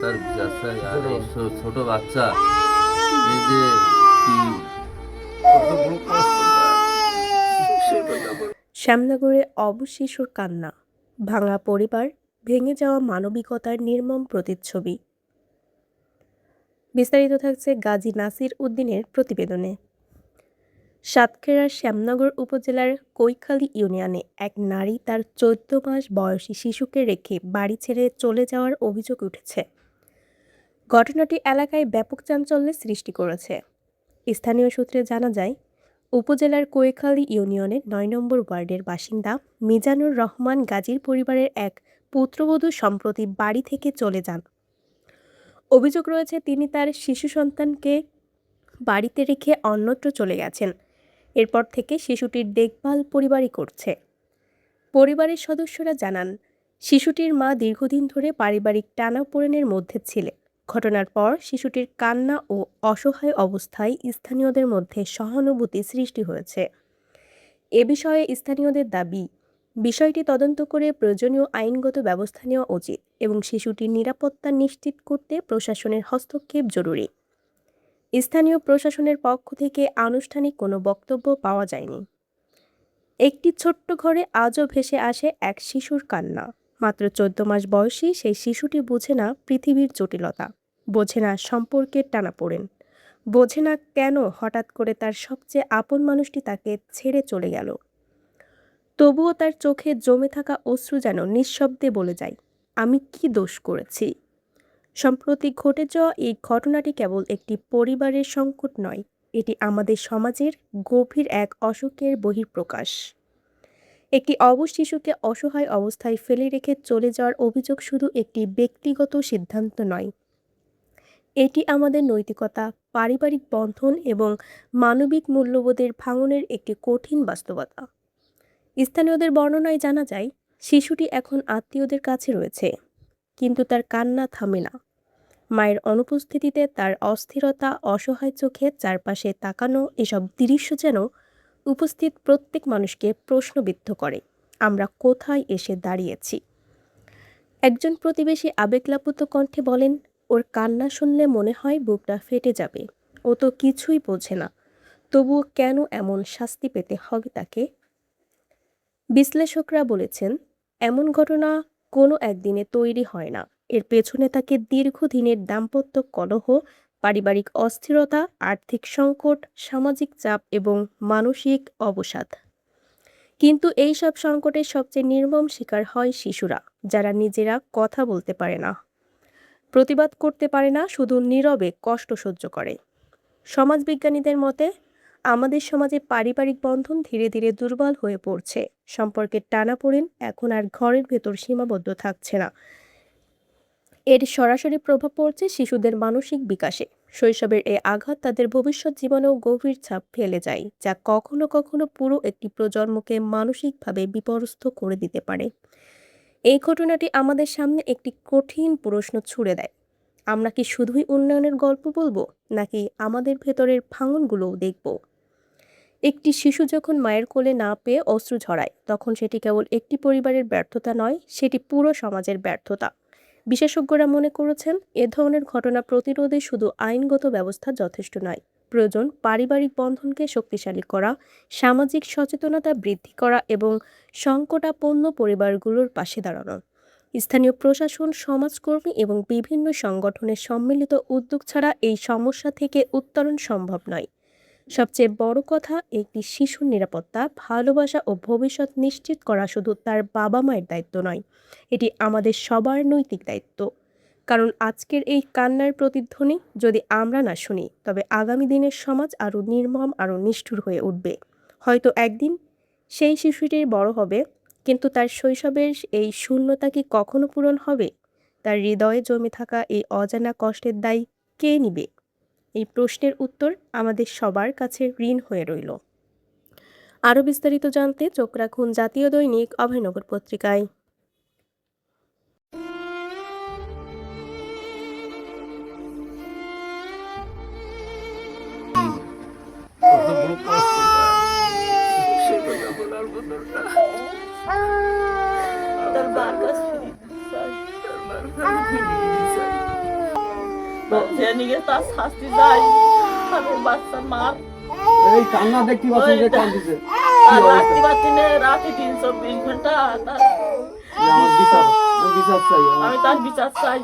তার যাচ্ছে আর এই ছোট বাচ্চা এই যে কি শ্যামনগরে অবশিশুর কান্না, ভাঙা পরিবার, ভেঙে যাওয়া মানবিকতার নির্মম প্রতিচ্ছবি। বিস্তারিত থাকছে গাজী নাসির উদ্দিনের প্রতিবেদনে। সাতক্ষীরার শ্যামনগর উপজেলার কৈখালী ইউনিয়নে এক নারী তার ১৪ মাস বয়সী শিশুকে রেখে বাড়ি ছেড়ে চলে যাওয়ার অভিযোগ উঠেছে। ঘটনাটি এলাকায় ব্যাপক চাঞ্চল্যের সৃষ্টি করেছে। স্থানীয় সূত্রে জানা যায়, উপজেলার কৈখালী ইউনিয়নের ৯ নম্বর ওয়ার্ডের বাসিন্দা মিজানুর রহমান গাজীর পরিবারের এক পুত্রবধূ সম্প্রতি বাড়ি থেকে চলে যান। অভিযোগ রয়েছে, তিনি তার শিশু সন্তানকে বাড়িতে রেখে অন্যত্র চলে গেছেন। এরপর থেকে শিশুটির দেখভাল পরিবারই করছে। পরিবারের সদস্যরা জানান, শিশুটির মা দীর্ঘদিন ধরে পারিবারিক টানাপোড়েনের মধ্যে ছিলেন। ঘটনার পর শিশুটির কান্না ও অসহায় অবস্থায় স্থানীয়দের মধ্যে সহানুভূতি সৃষ্টি হয়েছে। এ বিষয়ে স্থানীয়দের দাবি, বিষয়টি তদন্ত করে প্রয়োজনীয় আইনগত ব্যবস্থা নেওয়া উচিত এবং শিশুটির নিরাপত্তা নিশ্চিত করতে প্রশাসনের হস্তক্ষেপ জরুরি। স্থানীয় প্রশাসনের পক্ষ থেকে আনুষ্ঠানিক কোনো বক্তব্য পাওয়া যায়নি। একটি ছোট্ট ঘরে আজও ভেসে আসে এক শিশুর কান্না। মাত্র ১৪ মাস বয়সী সেই শিশুটি বোঝে না পৃথিবীর জটিলতা, বোঝে না সম্পর্কের টানাপোড়েন, বোঝে না কেন হঠাৎ করে তার সবচেয়ে আপন মানুষটি তাকে ছেড়ে চলে গেল। তবুও তার চোখে জমে থাকা অশ্রু যেন নিঃশব্দে বলে যায়, আমি কি দোষ করেছি। সম্প্রতি ঘটে যাওয়া এই ঘটনাটি কেবল একটি পরিবারের সংকট নয়, এটি আমাদের সমাজের গভীর এক অসুখের বহিঃপ্রকাশ। একটি অবশ শিশুকে অসহায় অবস্থায় ফেলে রেখে চলে যাওয়ার অভিযোগ শুধু একটি ব্যক্তিগত সিদ্ধান্ত নয়, এটি আমাদের নৈতিকতা, পারিবারিক বন্ধন এবং মানবিক মূল্যবোধের ভাঙনের একটি কঠিন বাস্তবতা। স্থানীয়দের বর্ণনায় জানা যায়, শিশুটি এখন আত্মীয়দের কাছে রয়েছে, কিন্তু তার কান্না থামে না। মায়ের অনুপস্থিতিতে তার অস্থিরতা, অসহায় চোখে চারপাশে তাকানো, এসব দৃশ্য যেন উপস্থিত প্রত্যেক মানুষকে প্রশ্নবিদ্ধ করে, আমরা কোথায় এসে দাঁড়িয়েছি। একজন প্রতিবেশী আবেগপ্লাবিত কণ্ঠে বলেন, ওর কান্না শুনলে মনে হয় বুকটা ফেটে যাবে। ও তো কিছুই বোঝে না, তবুও কেন এমন শাস্তি পেতে হবে তাকে। বিশ্লেষকরা বলেছেন, এমন ঘটনা কোনো একদিনে তৈরি হয় না। এর পেছনে থাকে দীর্ঘদিনের দাম্পত্য কলহ, পারিবারিক অস্থিরতা, আর্থিক সংকট, সামাজিক চাপ এবং মানসিক অবসাদ। কিন্তু এই সব সংকটের সবচেয়ে নির্মম শিকার হয় শিশুরা, যারা নিজেরা কথা বলতে পারে না, প্রতিবাদ করতে পারে না, শুধু নীরবে কষ্ট সহ্য করে। সমাজবিজ্ঞানীদের মতে, আমাদের সমাজে পারিবারিক বন্ধন ধীরে ধীরে দুর্বল হয়ে পড়ছে। সম্পর্কের টানাপোড়েন এখন আর ঘরের ভেতর সীমাবদ্ধ থাকছে না, এর সরাসরি প্রভাব পড়ছে শিশুদের মানসিক বিকাশে। শৈশবের এই আঘাত তাদের ভবিষ্যৎ জীবনেও গভীর ছাপ ফেলে যায়, যা কখনো কখনো পুরো একটি প্রজন্মকে মানসিকভাবে বিপর্যস্ত করে দিতে পারে। এই ঘটনাটি আমাদের সামনে একটি কঠিন প্রশ্ন ছুড়ে দেয়, আমরা কি শুধুই উন্নয়নের গল্প বলবো, নাকি আমাদের ভেতরের ভাঙনগুলোও দেখব। একটি শিশু যখন মায়ের কোলে না পেয়ে অশ্রু ঝরায়, তখন সেটি কেবল একটি পরিবারের ব্যর্থতা নয়, সেটি পুরো সমাজের ব্যর্থতা। বিশেষজ্ঞরা মনে করেছেন, এ ধরনের ঘটনা প্রতিরোধে শুধু আইনগত ব্যবস্থা যথেষ্ট নয়, প্রয়োজন পারিবারিক বন্ধনকে শক্তিশালী করা, সামাজিক সচেতনতা বৃদ্ধি করা এবং সংকটাপন্ন পরিবারগুলোর পাশে দাঁড়ানো। স্থানীয় প্রশাসন, সমাজকর্মী এবং বিভিন্ন সংগঠনের সম্মিলিত উদ্যোগ ছাড়া এই সমস্যা থেকে উত্তরণ সম্ভব নয়। সবচেয়ে বড় কথা, একটি শিশুর নিরাপত্তা, ভালোবাসা ও ভবিষ্যৎ নিশ্চিত করা শুধু তার বাবা মায়ের দায়িত্ব নয়, এটি আমাদের সবার নৈতিক দায়িত্ব। কারণ আজকের এই কান্নার প্রতিধ্বনি যদি আমরা না শুনি, তবে আগামী দিনের সমাজ আরও নির্মম, আরও নিষ্ঠুর হয়ে উঠবে। হয়তো একদিন সেই শিশুটির বড় হবে, কিন্তু তার শৈশবের এই শূন্যতা কি কখনো পূরণ হবে? তার হৃদয়ে জমে থাকা এই অজানা কষ্টের দায় কে নিবে? এই প্রশ্নের উত্তর আমাদের সবার কাছে ঋণ হয়ে রইল। আরও বিস্তারিত জানতে চোখ রাখুন জাতীয় দৈনিক অভয়নগর পত্রিকায়। তার বার কাছে ফিরিয়ে দিতে চাই, তার বার কাছে ফিরিয়ে দিতে চাই। যে নিয়ে তার শাস্তি যায়। আমি বাচ্চা মার এই কান্না দেখতে পাচ্ছেন যে কান্দিছে আর রাত্রি বাতিনে রাতে 324 ঘন্টা আমার বিচার, আমি বিচার চাই আমি তার বিচার চাই।